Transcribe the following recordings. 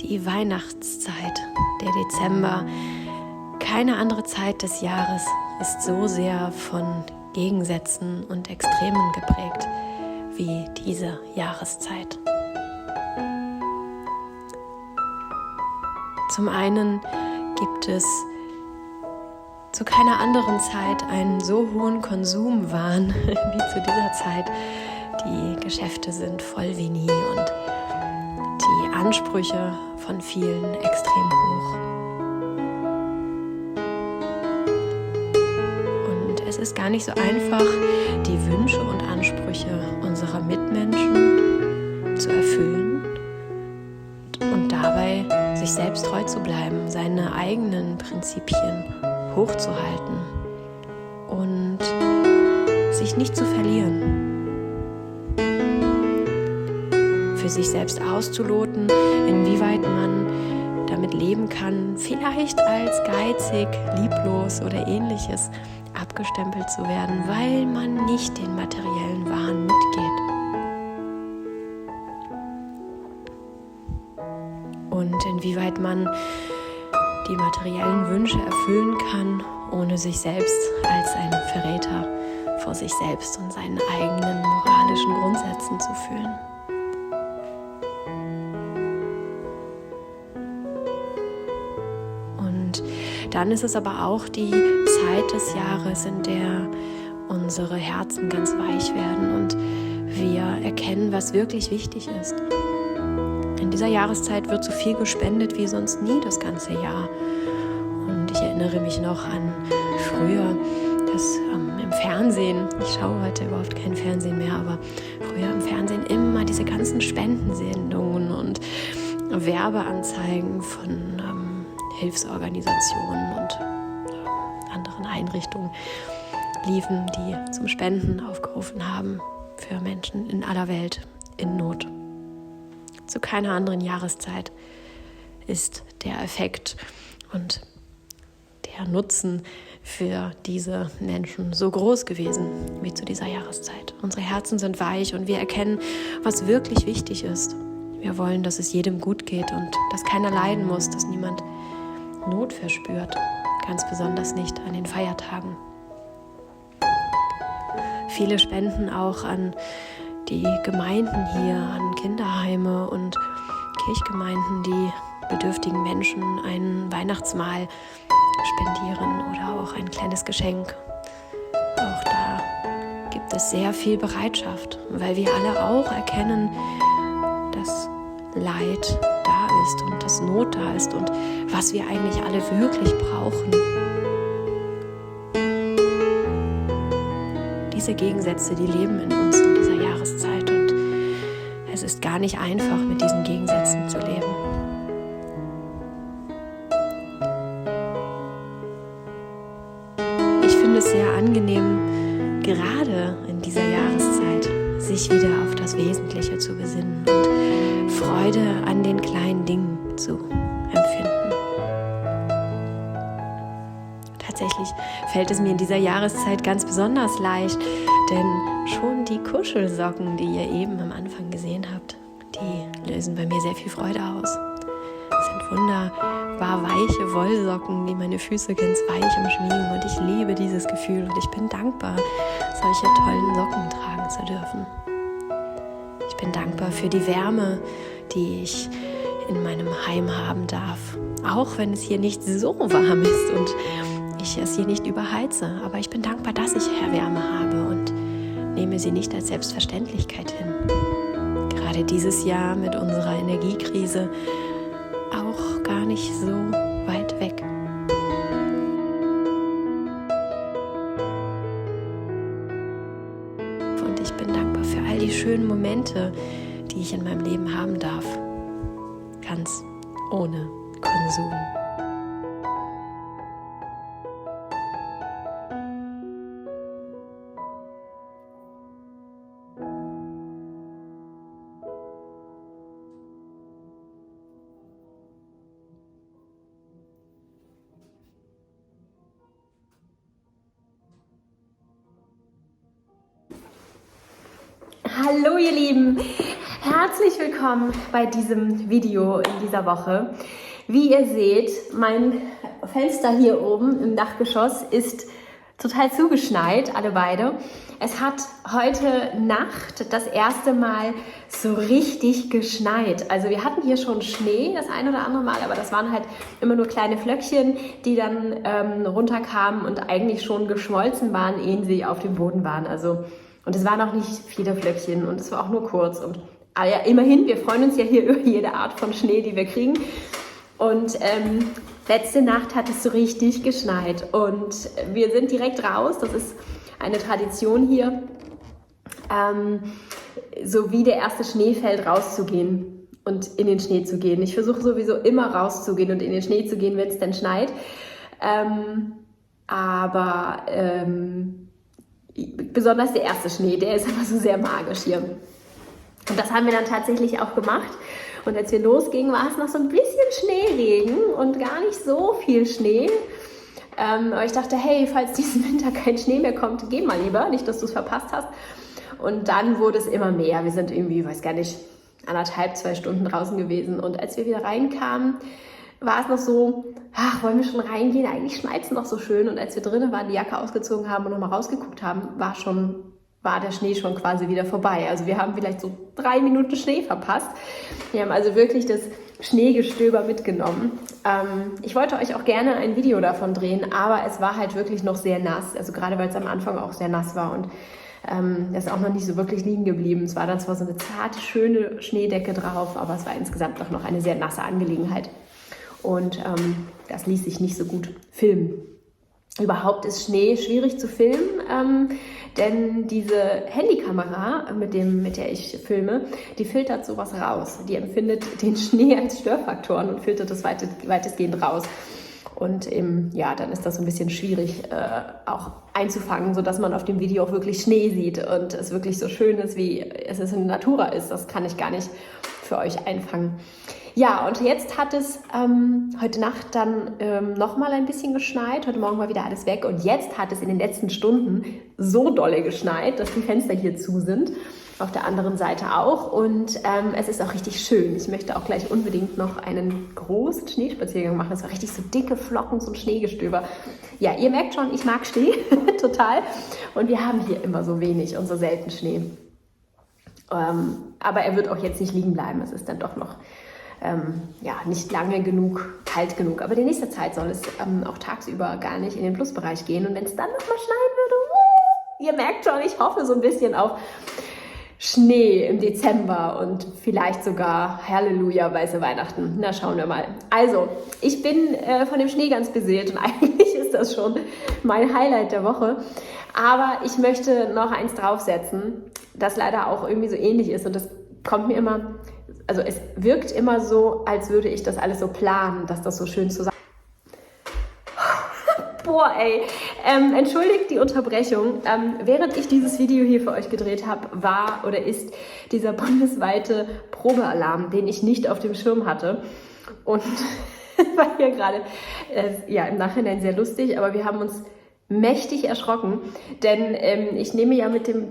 die Weihnachtszeit, der Dezember. Keine andere Zeit des Jahres ist so sehr von Gegensätzen und Extremen geprägt wie diese Jahreszeit. Zum einen gibt es zu keiner anderen Zeit einen so hohen Konsumwahn wie zu dieser Zeit. Die Geschäfte sind voll wie nie und die Ansprüche von vielen extrem hoch. Und es ist gar nicht so einfach, die Wünsche und Ansprüche unserer Mitmenschen zu erfüllen und dabei sich selbst treu zu bleiben, seine eigenen Prinzipien hochzuhalten und sich nicht zu verlieren. Für sich selbst auszuloten, inwieweit man damit leben kann, vielleicht als geizig, lieblos oder ähnliches abgestempelt zu werden, weil man nicht den materiellen Wahn mitgeht. Und inwieweit man die materiellen Wünsche erfüllen kann, ohne sich selbst als ein Verräter vor sich selbst und seinen eigenen moralischen Grundsätzen zu fühlen. Und dann ist es aber auch die Zeit des Jahres, in der unsere Herzen ganz weich werden und wir erkennen, was wirklich wichtig ist. In dieser Jahreszeit wird so viel gespendet wie sonst nie das ganze Jahr. Und ich erinnere mich noch an früher, dass im Fernsehen, ich schaue heute überhaupt kein Fernsehen mehr, aber früher im Fernsehen immer diese ganzen Spendensendungen und Werbeanzeigen von Hilfsorganisationen und anderen Einrichtungen liefen, die zum Spenden aufgerufen haben für Menschen in aller Welt in Not. Zu keiner anderen Jahreszeit ist der Effekt und der Nutzen für diese Menschen so groß gewesen wie zu dieser Jahreszeit. Unsere Herzen sind weich und wir erkennen, was wirklich wichtig ist. Wir wollen, dass es jedem gut geht und dass keiner leiden muss, dass niemand Not verspürt, ganz besonders nicht an den Feiertagen. Viele spenden auch an die Gemeinden hier, an Kinderheime und Kirchgemeinden, die bedürftigen Menschen ein Weihnachtsmahl spendieren oder auch ein kleines Geschenk. Auch da gibt es sehr viel Bereitschaft, weil wir alle auch erkennen, dass Leid da ist und dass Not da ist und was wir eigentlich alle wirklich brauchen. Diese Gegensätze, die leben in uns in dieser Jahreszeit und es ist gar nicht einfach, mit diesen Gegensätzen zu leben. Ich finde es sehr angenehm, gerade in dieser Jahreszeit sich wieder auf das Wesentliche zu besinnen und Freude an den kleinen Dingen zu empfinden. Tatsächlich fällt es mir in dieser Jahreszeit ganz besonders leicht, denn schon die Kuschelsocken, die ihr eben am Anfang gesehen habt, die lösen bei mir sehr viel Freude aus. Es sind wunderbar weiche Wollsocken, die meine Füße ganz weich umschmiegen und ich liebe dieses Gefühl und ich bin dankbar, solche tollen Socken tragen zu dürfen. Ich bin dankbar für die Wärme, die ich in meinem Heim haben darf, auch wenn es hier nicht so warm ist und ich es hier nicht überheize, aber ich bin dankbar, dass ich Wärme habe und nehme sie nicht als Selbstverständlichkeit hin. Gerade dieses Jahr mit unserer Energiekrise auch gar nicht so weit weg. Und ich bin dankbar für all die schönen Momente, die ich in meinem Leben haben darf. Ganz ohne Konsum. Hallo ihr Lieben, Herzlich willkommen bei diesem Video in dieser Woche. Wie ihr seht, mein Fenster hier oben im Dachgeschoss ist total zugeschneit, alle beide. Es hat heute Nacht das erste Mal so richtig geschneit. Also wir hatten hier schon Schnee das ein oder andere Mal, aber das waren halt immer nur kleine Flöckchen, die dann runterkamen und eigentlich schon geschmolzen waren, ehe sie auf dem Boden waren. Und es waren auch nicht viele Flöckchen und es war auch nur kurz. Aber ja, immerhin, wir freuen uns ja hier über jede Art von Schnee, die wir kriegen. Und letzte Nacht hat es so richtig geschneit und wir sind direkt raus. Das ist eine Tradition hier, so wie der erste Schnee fällt, rauszugehen und in den Schnee zu gehen. Ich versuche sowieso immer rauszugehen und in den Schnee zu gehen, wenn es denn schneit. Besonders der erste Schnee, der ist immer so sehr magisch hier. Und das haben wir dann tatsächlich auch gemacht. Und als wir losgingen, war es noch so ein bisschen Schneeregen und gar nicht so viel Schnee. Aber ich dachte, hey, falls diesen Winter kein Schnee mehr kommt, geh mal lieber, nicht, dass du es verpasst hast. Und dann wurde es immer mehr. Wir sind irgendwie, weiß gar nicht, 2 Stunden draußen gewesen. Und als wir wieder reinkamen, war es noch so, ach, wollen wir schon reingehen? Eigentlich schneit es noch so schön. Und als wir drinnen waren, die Jacke ausgezogen haben und nochmal rausgeguckt haben, war der Schnee schon quasi wieder vorbei. Also wir haben vielleicht so 3 Minuten Schnee verpasst. Wir haben also wirklich das Schneegestöber mitgenommen. Ich wollte euch auch gerne ein Video davon drehen, aber es war halt wirklich noch sehr nass. Also gerade weil es am Anfang auch sehr nass war und das ist auch noch nicht so wirklich liegen geblieben. Es war dann zwar so eine zarte, schöne Schneedecke drauf, aber es war insgesamt auch noch eine sehr nasse Angelegenheit. Und das ließ sich nicht so gut filmen. Überhaupt ist Schnee schwierig zu filmen, denn diese Handykamera, mit der ich filme, die filtert sowas raus. Die empfindet den Schnee als Störfaktoren und filtert das weitestgehend raus. Und dann ist das so ein bisschen schwierig auch einzufangen, sodass man auf dem Video auch wirklich Schnee sieht und es wirklich so schön ist, wie es in Natura ist. Das kann ich gar nicht für euch einfangen. Ja, und jetzt hat es heute Nacht dann nochmal ein bisschen geschneit. Heute Morgen war wieder alles weg. Und jetzt hat es in den letzten Stunden so dolle geschneit, dass die Fenster hier zu sind. Auf der anderen Seite auch. Und es ist auch richtig schön. Ich möchte auch gleich unbedingt noch einen großen Schneespaziergang machen. Es war richtig so dicke Flocken, so ein Schneegestöber. Ja, ihr merkt schon, ich mag Schnee total. Und wir haben hier immer so wenig und so selten Schnee. Aber er wird auch jetzt nicht liegen bleiben. Es ist dann doch noch nicht lange genug, kalt genug. Aber die nächste Zeit soll es auch tagsüber gar nicht in den Plusbereich gehen. Und wenn es dann nochmal schneien würde, ihr merkt schon, ich hoffe so ein bisschen auf Schnee im Dezember und vielleicht sogar Halleluja, weiße Weihnachten. Na, schauen wir mal. Also, ich bin von dem Schnee ganz beseelt und eigentlich ist das schon mein Highlight der Woche. Aber ich möchte noch eins draufsetzen, das leider auch irgendwie so ähnlich ist und das kommt mir immer... Also es wirkt immer so, als würde ich das alles so planen, dass das so schön zusammen... Boah, ey. Entschuldigt die Unterbrechung. Während ich dieses Video hier für euch gedreht habe, war oder ist dieser bundesweite Probealarm, den ich nicht auf dem Schirm hatte. Und war hier gerade im Nachhinein sehr lustig, aber wir haben uns mächtig erschrocken, denn ich nehme ja mit dem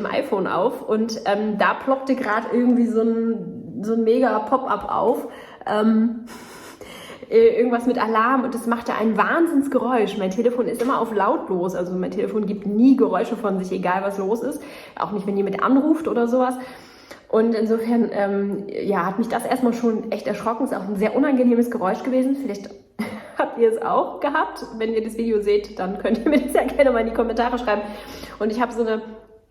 iPhone auf und da ploppte gerade irgendwie so ein mega Pop-up auf, irgendwas mit Alarm und das machte ein Wahnsinnsgeräusch. Mein Telefon ist immer auf lautlos, also mein Telefon gibt nie Geräusche von sich, egal was los ist, auch nicht, wenn jemand anruft oder sowas. Und insofern hat mich das erstmal schon echt erschrocken. Ist auch ein sehr unangenehmes Geräusch gewesen. Vielleicht habt ihr es auch gehabt. Wenn ihr das Video seht, dann könnt ihr mir das ja gerne mal in die Kommentare schreiben. Und ich habe so eine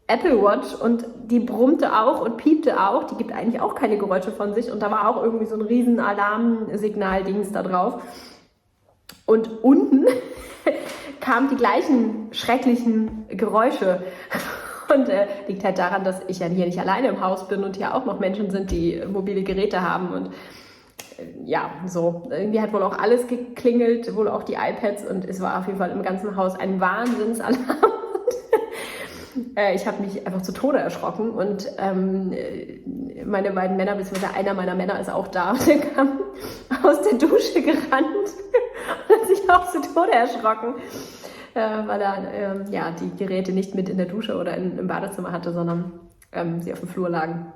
Apple Watch und die brummte auch und piepte auch. Die gibt eigentlich auch keine Geräusche von sich. Und da war auch irgendwie so ein riesen Alarmsignal-Dings da drauf. Und unten kamen die gleichen schrecklichen Geräusche. Und liegt halt daran, dass ich ja hier nicht alleine im Haus bin und hier auch noch Menschen sind, die mobile Geräte haben. Und irgendwie hat wohl auch alles geklingelt, wohl auch die iPads. Und es war auf jeden Fall im ganzen Haus ein Wahnsinnsalarm. Ich habe mich einfach zu Tode erschrocken. Und meine beiden Männer, beziehungsweise einer meiner Männer ist auch da. Der kam aus der Dusche gerannt und hat sich auch zu Tode erschrocken. Weil er die Geräte nicht mit in der Dusche oder im Badezimmer hatte, sondern sie auf dem Flur lagen.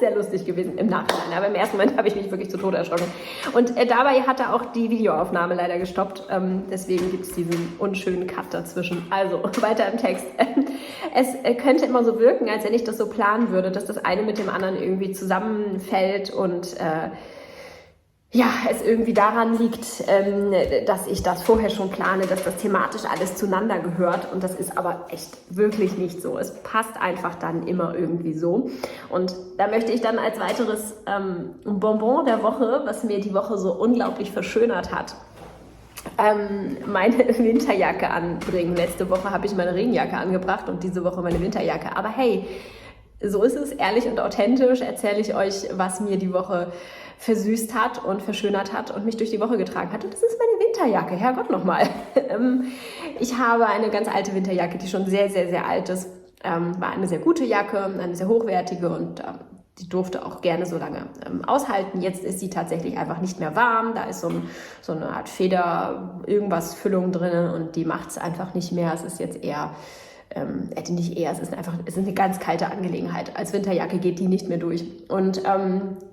Sehr lustig gewesen im Nachhinein, aber im ersten Moment habe ich mich wirklich zu Tode erschrocken. Und dabei hat er auch die Videoaufnahme leider gestoppt, deswegen gibt es diesen unschönen Cut dazwischen. Also, weiter im Text. Es könnte immer so wirken, als wenn ich das so planen würde, dass das eine mit dem anderen irgendwie zusammenfällt und ja, es irgendwie daran liegt, dass ich das vorher schon plane, dass das thematisch alles zueinander gehört. Und das ist aber echt wirklich nicht so. Es passt einfach dann immer irgendwie so. Und da möchte ich dann als weiteres Bonbon der Woche, was mir die Woche so unglaublich verschönert hat, meine Winterjacke anbringen. Letzte Woche habe ich meine Regenjacke angebracht und diese Woche meine Winterjacke. Aber hey, so ist es, ehrlich und authentisch erzähle ich euch, was mir die Woche versüßt hat und verschönert hat und mich durch die Woche getragen hat. Und das ist meine Winterjacke, Herrgott nochmal. Ich habe eine ganz alte Winterjacke, die schon sehr, sehr, sehr alt ist. War eine sehr gute Jacke, eine sehr hochwertige und die durfte auch gerne so lange aushalten. Jetzt ist sie tatsächlich einfach nicht mehr warm. Da ist so eine Art Feder-Irgendwas-Füllung drin und die macht es einfach nicht mehr. Es ist jetzt eher... es ist eine ganz kalte Angelegenheit. Als Winterjacke geht die nicht mehr durch. Und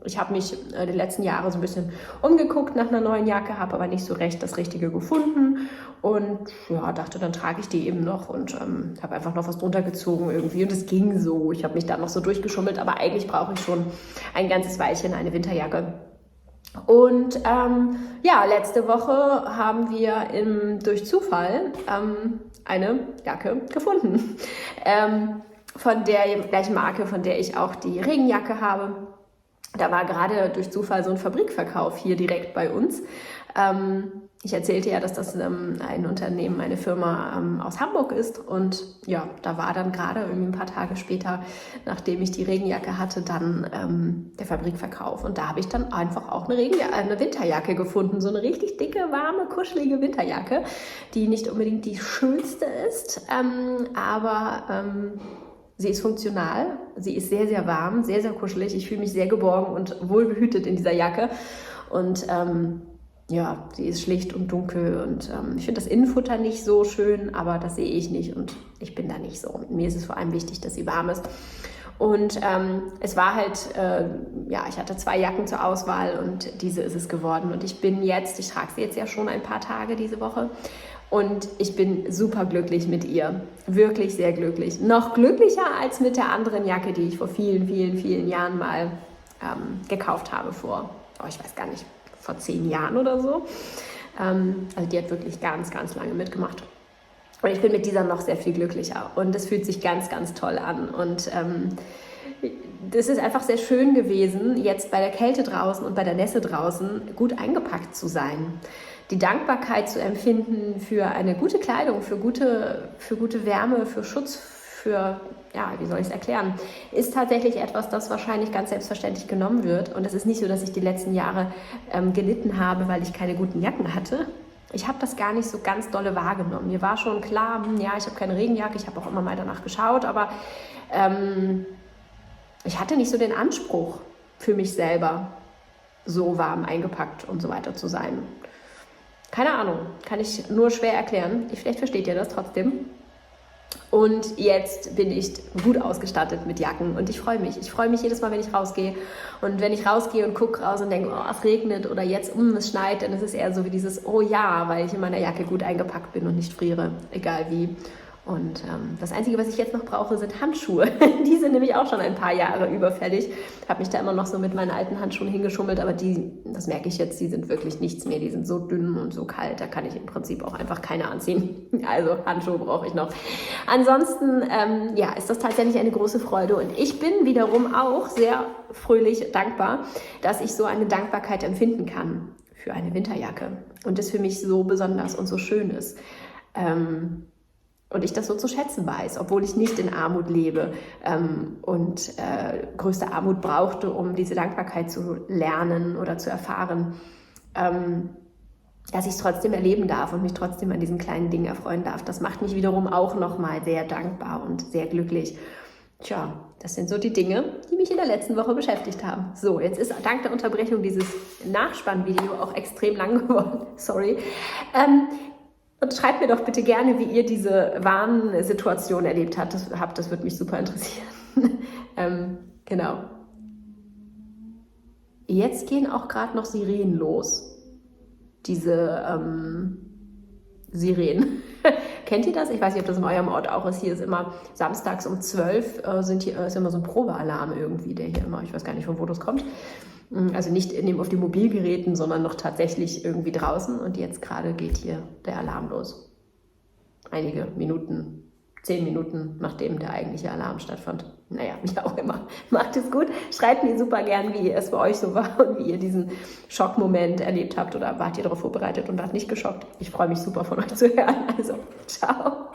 ich habe mich die letzten Jahre so ein bisschen umgeguckt nach einer neuen Jacke, habe aber nicht so recht das Richtige gefunden und ja, dachte, dann trage ich die eben noch und habe einfach noch was drunter gezogen irgendwie und es ging so. Ich habe mich da noch so durchgeschummelt, aber eigentlich brauche ich schon ein ganzes Weilchen eine Winterjacke. Und ja, letzte Woche haben wir durch Zufall eine Jacke gefunden. Von der gleichen Marke, von der ich auch die Regenjacke habe. Da war gerade durch Zufall so ein Fabrikverkauf hier direkt bei uns. Ich erzählte ja, dass das ein Unternehmen, eine Firma aus Hamburg ist und ja, da war dann gerade irgendwie ein paar Tage später, nachdem ich die Regenjacke hatte, dann der Fabrikverkauf und da habe ich dann einfach auch eine Winterjacke gefunden, so eine richtig dicke, warme, kuschelige Winterjacke, die nicht unbedingt die schönste ist, aber sie ist funktional, sie ist sehr, sehr warm, sehr, sehr kuschelig, ich fühle mich sehr geborgen und wohlbehütet in dieser Jacke und ja, sie ist schlicht und dunkel und ich finde das Innenfutter nicht so schön, aber das sehe ich nicht und ich bin da nicht so. Mir ist es vor allem wichtig, dass sie warm ist. Und es war halt, ja, ich hatte 2 Jacken zur Auswahl und diese ist es geworden. Und ich trage sie jetzt ja schon ein paar Tage diese Woche und ich bin super glücklich mit ihr. Wirklich sehr glücklich. Noch glücklicher als mit der anderen Jacke, die ich vor vielen, vielen, vielen Jahren mal gekauft habe ich weiß gar nicht, vor 10 Jahren oder so. Also die hat wirklich ganz, ganz lange mitgemacht. Und ich bin mit dieser noch sehr viel glücklicher. Und es fühlt sich ganz, ganz toll an. Und das ist einfach sehr schön gewesen, jetzt bei der Kälte draußen und bei der Nässe draußen gut eingepackt zu sein. Die Dankbarkeit zu empfinden für eine gute Kleidung, für gute Wärme, für Schutz, ja, wie soll ich es erklären, ist tatsächlich etwas, das wahrscheinlich ganz selbstverständlich genommen wird. Und es ist nicht so, dass ich die letzten Jahre gelitten habe, weil ich keine guten Jacken hatte. Ich habe das gar nicht so ganz dolle wahrgenommen. Mir war schon klar, ja, ich habe keine Regenjacke, ich habe auch immer mal danach geschaut, aber ich hatte nicht so den Anspruch für mich selber, so warm eingepackt und so weiter zu sein. Keine Ahnung, kann ich nur schwer erklären. Vielleicht versteht ihr das trotzdem. Und jetzt bin ich gut ausgestattet mit Jacken und ich freue mich. Ich freue mich jedes Mal, wenn ich rausgehe. Und wenn ich rausgehe und gucke raus und denke, oh, es regnet oder jetzt, es schneit, dann ist es eher so wie dieses, oh ja, weil ich in meiner Jacke gut eingepackt bin und nicht friere, egal wie. Und das Einzige, was ich jetzt noch brauche, sind Handschuhe. Die sind nämlich auch schon ein paar Jahre überfällig. Habe mich da immer noch so mit meinen alten Handschuhen hingeschummelt, aber das merke ich jetzt, die sind wirklich nichts mehr. Die sind so dünn und so kalt, da kann ich im Prinzip auch einfach keine anziehen. Also Handschuhe brauche ich noch. Ansonsten ja, ist das tatsächlich eine große Freude und ich bin wiederum auch sehr fröhlich dankbar, dass ich so eine Dankbarkeit empfinden kann für eine Winterjacke und das für mich so besonders und so schön ist. Und ich das so zu schätzen weiß, obwohl ich nicht in Armut lebe und größte Armut brauchte, um diese Dankbarkeit zu lernen oder zu erfahren, dass ich es trotzdem erleben darf und mich trotzdem an diesen kleinen Dingen erfreuen darf. Das macht mich wiederum auch nochmal sehr dankbar und sehr glücklich. Tja, das sind so die Dinge, die mich in der letzten Woche beschäftigt haben. So, jetzt ist dank der Unterbrechung dieses Nachspannvideo auch extrem lang geworden. Sorry. Und schreibt mir doch bitte gerne, wie ihr diese Warnsituation erlebt habt. Das würde mich super interessieren. Genau. jetzt gehen auch gerade noch Sirenen los. Diese Sirenen. Kennt ihr das? Ich weiß nicht, ob das in eurem Ort auch ist. Hier ist immer samstags um 12 ist immer so ein Probealarm irgendwie, der hier immer, ich weiß gar nicht, von wo das kommt. Also nicht auf den Mobilgeräten, sondern noch tatsächlich irgendwie draußen. Und jetzt gerade geht hier der Alarm los. Einige Minuten, 10 Minuten, nachdem der eigentliche Alarm stattfand. Naja, wie auch immer. Macht es gut. Schreibt mir super gern, wie es bei euch so war und wie ihr diesen Schockmoment erlebt habt oder wart ihr darauf vorbereitet und wart nicht geschockt. Ich freue mich super von euch zu hören. Also, ciao.